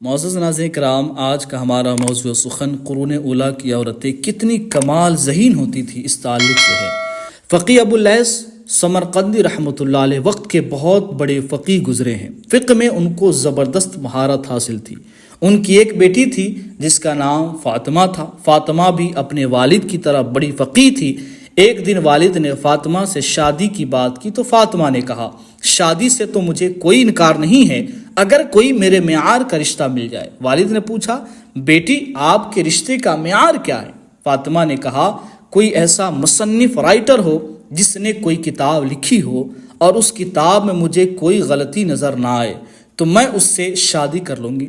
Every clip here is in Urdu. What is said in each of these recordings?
معزز ناظرین کرام، آج کا ہمارا موضوع سخن قرون اولیٰ کی عورتیں کتنی کمال ذہین ہوتی تھی اس تعلق سے ہے۔ فقی ابو اللیث سمرقندی رحمۃ اللہ علیہ وقت کے بہت بڑے فقی گزرے ہیں۔ فقہ میں ان کو زبردست مہارت حاصل تھی۔ ان کی ایک بیٹی تھی جس کا نام فاطمہ تھا۔ فاطمہ بھی اپنے والد کی طرح بڑی فقی تھی۔ ایک دن والد نے فاطمہ سے شادی کی بات کی تو فاطمہ نے کہا، شادی سے تو مجھے کوئی انکار نہیں ہے اگر کوئی میرے معیار کا رشتہ مل جائے۔ والد نے پوچھا، بیٹی آپ کے رشتے کا معیار کیا ہے؟ فاطمہ نے کہا، کوئی ایسا مصنف رائٹر ہو جس نے کوئی کتاب لکھی ہو اور اس کتاب میں مجھے کوئی غلطی نظر نہ آئے تو میں اس سے شادی کر لوں گی۔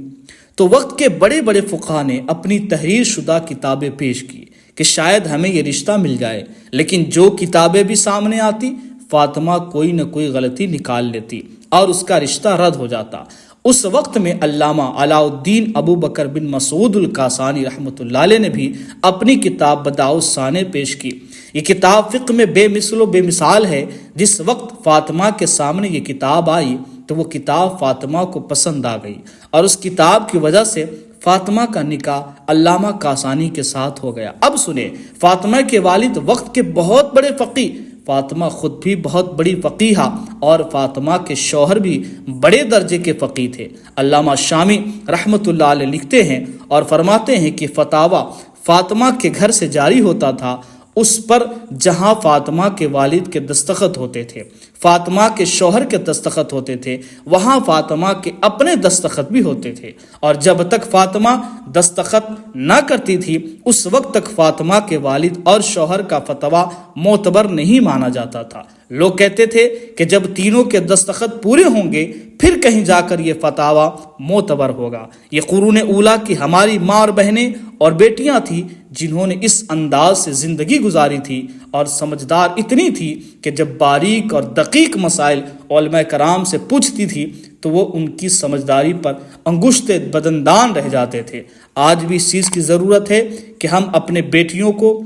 تو وقت کے بڑے بڑے فقہا نے اپنی تحریر شدہ کتابیں پیش کی کہ شاید ہمیں یہ رشتہ مل جائے، لیکن جو کتابیں بھی سامنے آتی فاطمہ کوئی نہ کوئی غلطی نکال لیتی اور اس کا رشتہ رد ہو جاتا۔ اس وقت میں علامہ علاء الدین ابو بکر بن مسعود الکاسانی رحمۃ اللہ علیہ نے بھی اپنی کتاب بدائع الصانع پیش کی۔ یہ کتاب فقہ میں بے مثل و بے مثال ہے۔ جس وقت فاطمہ کے سامنے یہ کتاب آئی تو وہ کتاب فاطمہ کو پسند آ گئی اور اس کتاب کی وجہ سے فاطمہ کا نکاح علامہ کاسانی کے ساتھ ہو گیا۔ اب سنیں، فاطمہ کے والد وقت کے بہت بڑے فقی، فاطمہ خود بھی بہت بڑی فقیہہ اور فاطمہ کے شوہر بھی بڑے درجے کے فقی تھے۔ علامہ شامی رحمۃ اللہ علیہ لکھتے ہیں اور فرماتے ہیں کہ فتاویٰ فاطمہ کے گھر سے جاری ہوتا تھا، اس پر جہاں فاطمہ کے والد کے دستخط ہوتے تھے، فاطمہ کے شوہر کے دستخط ہوتے تھے، وہاں فاطمہ کے اپنے دستخط بھی ہوتے تھے، اور جب تک فاطمہ دستخط نہ کرتی تھی اس وقت تک فاطمہ کے والد اور شوہر کا فتویٰ معتبر نہیں مانا جاتا تھا۔ لوگ کہتے تھے کہ جب تینوں کے دستخط پورے ہوں گے پھر کہیں جا کر یہ فتویٰ معتبر ہوگا۔ یہ قرون اولیٰ کی ہماری ماں اور بہنیں اور بیٹیاں تھیں جنہوں نے اس انداز سے زندگی گزاری تھی اور سمجھدار اتنی تھی کہ جب باریک اور دقیق مسائل علماء کرام سے پوچھتی تھی تو وہ ان کی سمجھداری پر انگشت بدندان رہ جاتے تھے۔ آج بھی اس چیز کی ضرورت ہے کہ ہم اپنے بیٹیوں کو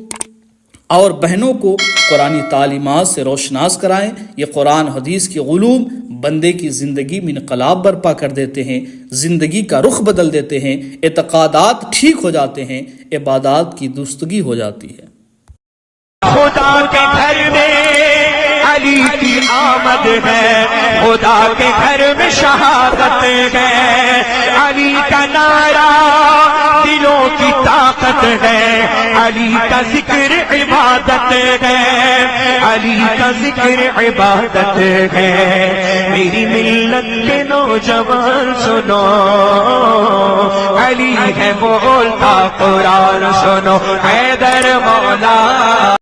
اور بہنوں کو قرآنی تعلیمات سے روشناس کرائیں۔ یہ قرآن حدیث کی علوم بندے کی زندگی میں انقلاب برپا کر دیتے ہیں، زندگی کا رخ بدل دیتے ہیں، اعتقادات ٹھیک ہو جاتے ہیں، عبادات کی درستگی ہو جاتی ہے۔ خدا کے گھر میں علی کی آمد ہے، خدا کے گھر میں شہادت ہے، علی کا نعرہ دلوں کی طاقت ہے، علی کا ذکر عبادت ہے، علی کا ذکر عبادت ہے۔ میری ملت کے نوجوان سنو، علی ہے بولتا قرآن سنو، حیدر مولا